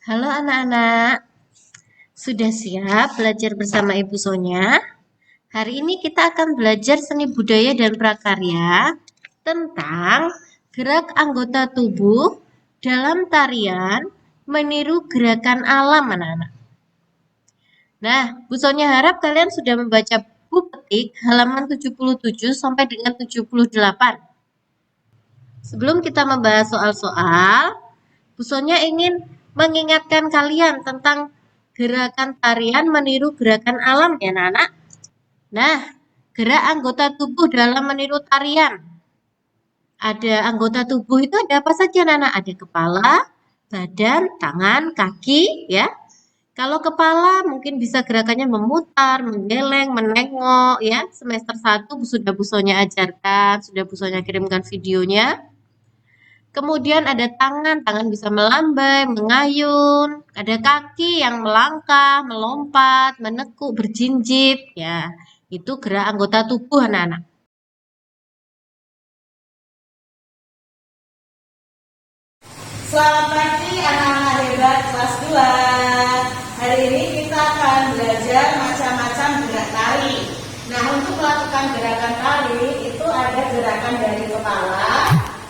Halo anak-anak, sudah siap belajar bersama Ibu Sonya? Hari ini kita akan belajar seni budaya dan prakarya tentang gerak anggota tubuh dalam tarian meniru gerakan alam anak-anak. Nah, Bu Sonya harap kalian sudah membaca buku petik halaman 77 sampai dengan 78. Sebelum kita membahas soal-soal, Bu Sonya ingin mengingatkan kalian tentang gerakan tarian meniru gerakan alam ya anak-anak. Nah, gerak anggota tubuh dalam meniru tarian. Ada anggota tubuh itu ada apa saja anak-anak? Ada kepala, badan, tangan, kaki ya. Kalau kepala mungkin bisa gerakannya memutar, menggeleng, menengok ya. Semester 1 sudah Bu Sonya ajarkan, sudah Bu Sonya kirimkan videonya. Kemudian ada tangan, tangan bisa melambai, mengayun. Ada kaki yang melangkah, melompat, menekuk, berjinjit. Ya, itu gerak anggota tubuh anak-anak. Selamat pagi anak-anak hebat kelas 2. Hari ini kita akan belajar macam-macam gerak tari. Nah, untuk melakukan gerakan tari itu ada gerakan dari kepala,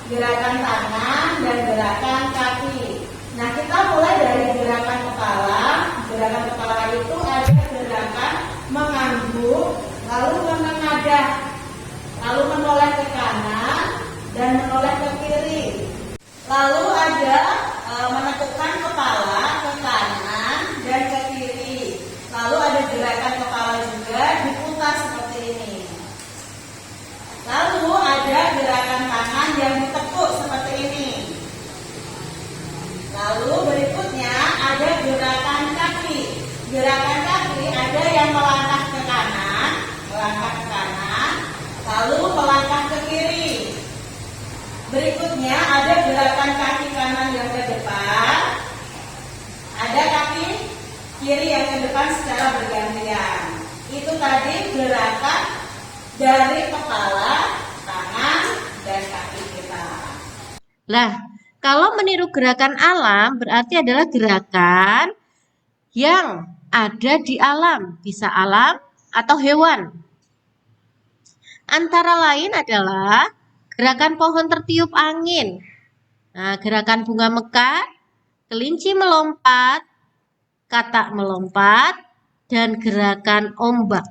gerakan tangan, dan gerakan kaki. Nah, kita mulai dari gerakan kepala. Gerakan kepala itu ada gerakan mengangguk, lalu menengadah, lalu menoleh ke kanan, dan menoleh ke kiri. Lalu ada menekukkan kepala ke kanan dan ke kiri. Lalu ada gerakan kepala juga diputar seperti ini. Lalu ada gerakan tangan yang ditekuk seperti ini. Lalu berikutnya ada gerakan kaki. Gerakan kaki ada yang melangkah ke kanan, lalu melangkah ke kiri. Berikutnya ada gerakan kaki kanan yang ke depan, ada kaki kiri yang ke depan secara bergantian. Itu tadi gerakan dari kepala, tangan, dan kaki kita. Nah, kalau meniru gerakan alam berarti adalah gerakan yang ada di alam, bisa alam atau hewan. Antara lain adalah gerakan pohon tertiup angin. Nah, gerakan bunga mekar, kelinci melompat, katak melompat, dan gerakan ombak.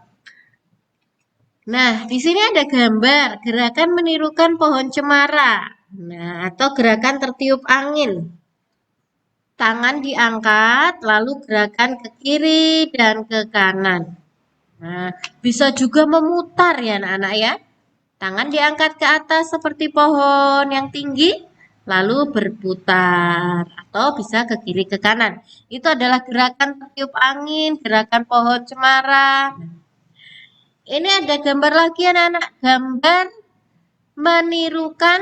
Nah, di sini ada gambar gerakan menirukan pohon cemara. Nah, atau gerakan tertiup angin. Tangan diangkat, lalu gerakan ke kiri dan ke kanan. Nah, bisa juga memutar ya anak-anak ya. Tangan diangkat ke atas seperti pohon yang tinggi, lalu berputar atau bisa ke kiri ke kanan. Itu adalah gerakan tertiup angin, gerakan pohon cemara. Ini ada gambar lagi anak-anak, gambar menirukan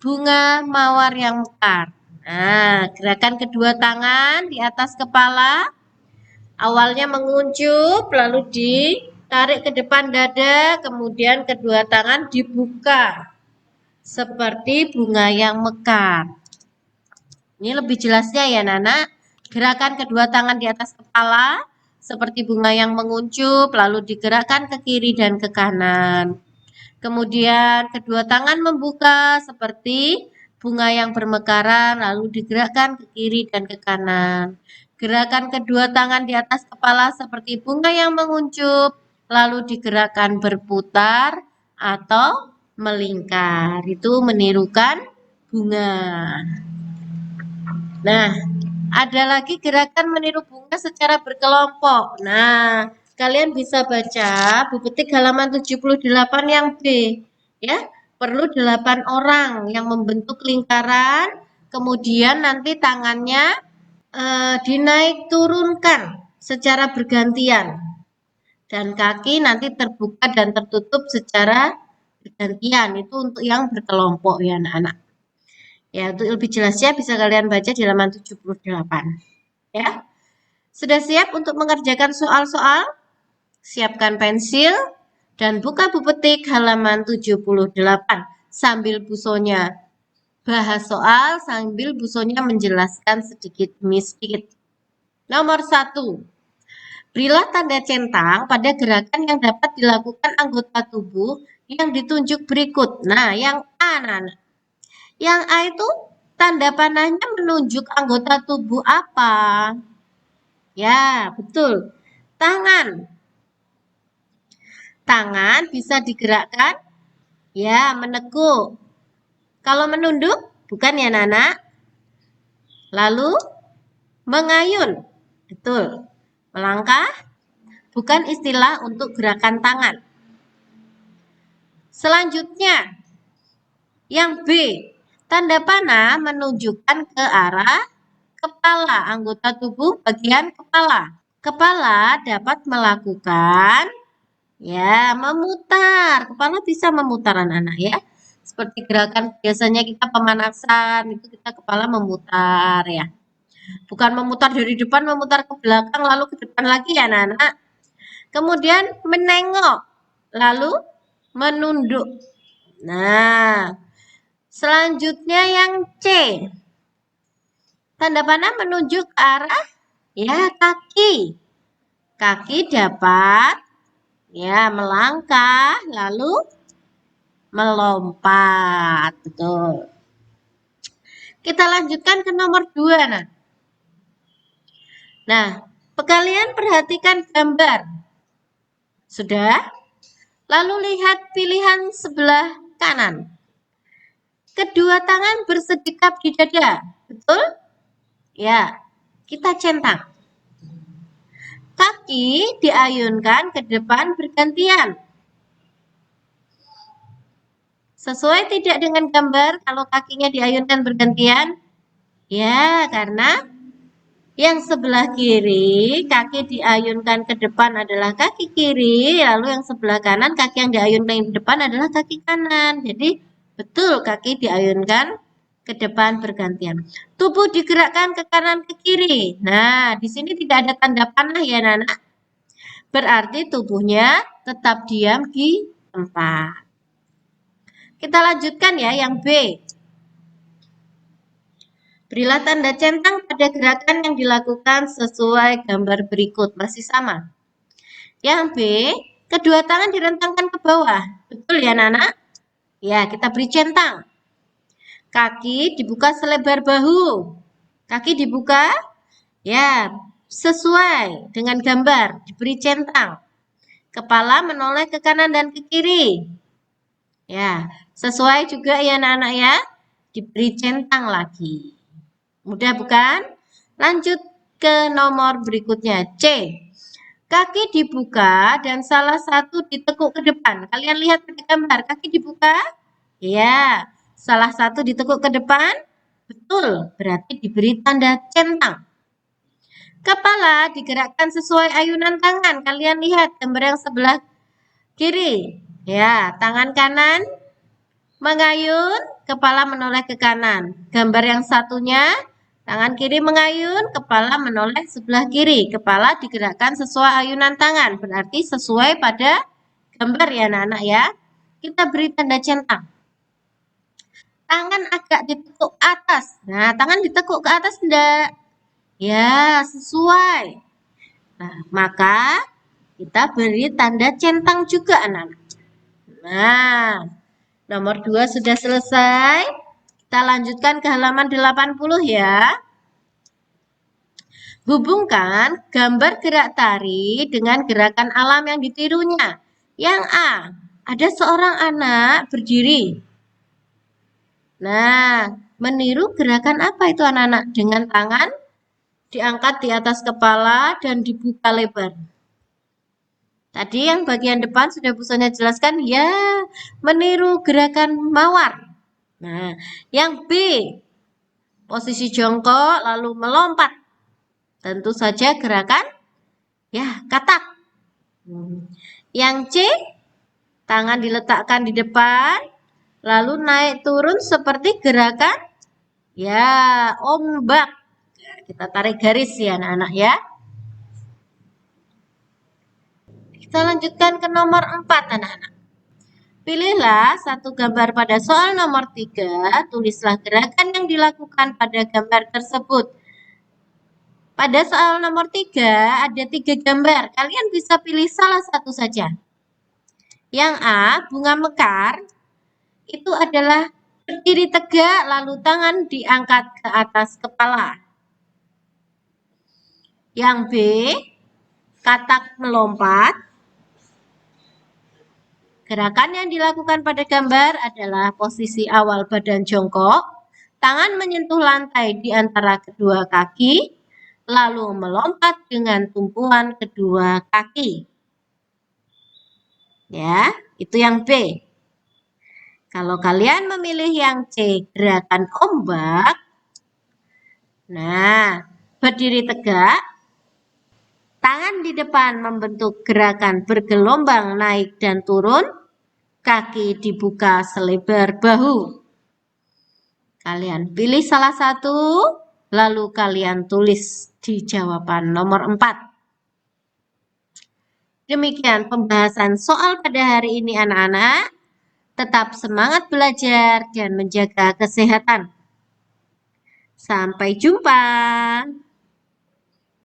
bunga mawar yang mekar. Nah, gerakan kedua tangan di atas kepala, awalnya menguncup, lalu ditarik ke depan dada, kemudian kedua tangan dibuka seperti bunga yang mekar. Ini lebih jelasnya ya Nana. Gerakan kedua tangan di atas kepala seperti bunga yang menguncup, lalu digerakkan ke kiri dan ke kanan. Kemudian kedua tangan membuka seperti bunga yang bermekaran, lalu digerakkan ke kiri dan ke kanan. Gerakan kedua tangan di atas kepala seperti bunga yang menguncup, lalu digerakkan berputar atau melingkar. Itu menirukan bunga. Nah, ada lagi gerakan meniru bunga secara berkelompok. Nah, kalian bisa baca buku petik halaman 78 yang B. Ya, perlu 8 orang yang membentuk lingkaran, kemudian nanti tangannya dinaik turunkan secara bergantian. Dan kaki nanti terbuka dan tertutup secara bergantian. Itu untuk yang berkelompok ya anak-anak. Ya, untuk lebih jelasnya bisa kalian baca di halaman 78. Ya. Sudah siap untuk mengerjakan soal-soal? Siapkan pensil dan buka buku petik halaman 78 sambil Bu Sonya bahas soal, sambil Bu Sonya menjelaskan sedikit demi sedikit. Nomor 1. Berilah tanda centang pada gerakan yang dapat dilakukan anggota tubuh yang ditunjuk berikut. Nah, yang A, Nana. Yang A itu tanda panahnya menunjuk anggota tubuh apa? Ya, betul. Tangan. Tangan bisa digerakkan, ya, menekuk. Kalau menunduk, bukan ya, Nana? Lalu, mengayun. Betul. Melangkah, bukan istilah untuk gerakan tangan. Selanjutnya, yang B. Tanda panah menunjukkan ke arah kepala, anggota tubuh bagian kepala. Kepala dapat melakukan, ya, memutar. Kepala bisa memutar anak-anak ya. Seperti gerakan biasanya kita pemanasan, itu kita kepala memutar ya. Bukan memutar dari depan, memutar ke belakang, lalu ke depan lagi ya anak-anak. Kemudian menengok, lalu menunduk. Nah, selanjutnya yang C. Tanda panah menunjuk ke arah, ya, kaki. Kaki dapat, ya, melangkah, lalu melompat. Betul. Kita lanjutkan ke nomor 2. Nah, kalian perhatikan gambar. Sudah? Lalu lihat pilihan sebelah kanan. Kedua tangan bersedekap di dada. Betul? Ya, kita centang. Kaki diayunkan ke depan bergantian. Sesuai tidak dengan gambar kalau kakinya diayunkan bergantian? Ya, karena yang sebelah kiri kaki diayunkan ke depan adalah kaki kiri, lalu yang sebelah kanan kaki yang diayunkan ke depan adalah kaki kanan. Jadi betul kaki diayunkan ke depan bergantian. Tubuh digerakkan ke kanan ke kiri. Nah, di sini tidak ada tanda panah ya, Nana. Berarti tubuhnya tetap diam di tempat. Kita lanjutkan ya yang B. Berilah tanda centang pada gerakan yang dilakukan sesuai gambar berikut. Masih sama. Yang B, kedua tangan direntangkan ke bawah. Betul ya, Nana? Ya, kita beri centang. Kaki dibuka selebar bahu. Kaki dibuka, ya, sesuai dengan gambar. Diberi centang. Kepala menoleh ke kanan dan ke kiri. Ya, sesuai juga ya, anak-anak ya. Diberi centang lagi. Mudah bukan? Lanjut ke nomor berikutnya. C. Kaki dibuka dan salah satu ditekuk ke depan. Kalian lihat pada gambar. Kaki dibuka? Ya. Salah satu ditekuk ke depan? Betul. Berarti diberi tanda centang. Kepala digerakkan sesuai ayunan tangan. Kalian lihat gambar yang sebelah kiri. Ya. Tangan kanan mengayun, kepala menoleh ke kanan. Gambar yang satunya, tangan kiri mengayun, kepala menoleh sebelah kiri. Kepala digerakkan sesuai ayunan tangan. Berarti sesuai pada gambar ya anak-anak ya. Kita beri tanda centang. Tangan agak ditekuk atas. Nah, tangan ditekuk ke atas enggak? Ya, sesuai. Nah, maka kita beri tanda centang juga anak-anak. Nah, nomor 2 sudah selesai. Kita lanjutkan ke halaman 80 ya. Hubungkan gambar gerak tari dengan gerakan alam yang ditirunya. Yang A, ada seorang anak berdiri. Nah, meniru gerakan apa itu anak-anak? Dengan tangan diangkat di atas kepala dan dibuka lebar. Tadi yang bagian depan sudah Bu Sonia jelaskan, ya, meniru gerakan mawar. Nah, yang B, posisi jongkok lalu melompat. Tentu saja gerakan, ya, katak. Yang C, tangan diletakkan di depan, lalu naik turun seperti gerakan, ya, ombak. Kita tarik garis ya anak-anak ya. Kita lanjutkan ke nomor 4 anak-anak. Pilihlah satu gambar pada soal nomor 3, tulislah gerakan yang dilakukan pada gambar tersebut. Pada soal nomor 3 ada 3 gambar. Kalian bisa pilih salah satu saja. Yang A, bunga mekar, itu adalah berdiri tegak lalu tangan diangkat ke atas kepala. Yang B, katak melompat. Gerakan yang dilakukan pada gambar adalah posisi awal badan jongkok, tangan menyentuh lantai di antara kedua kaki, lalu melompat dengan tumpuan kedua kaki. Ya, itu yang B. Kalau kalian memilih yang C, gerakan ombak, nah, berdiri tegak, tangan di depan membentuk gerakan bergelombang naik dan turun, kaki dibuka selebar bahu. Kalian pilih salah satu, lalu kalian tulis di jawaban nomor 4. Demikian pembahasan soal pada hari ini anak-anak. Tetap semangat belajar dan menjaga kesehatan. Sampai jumpa.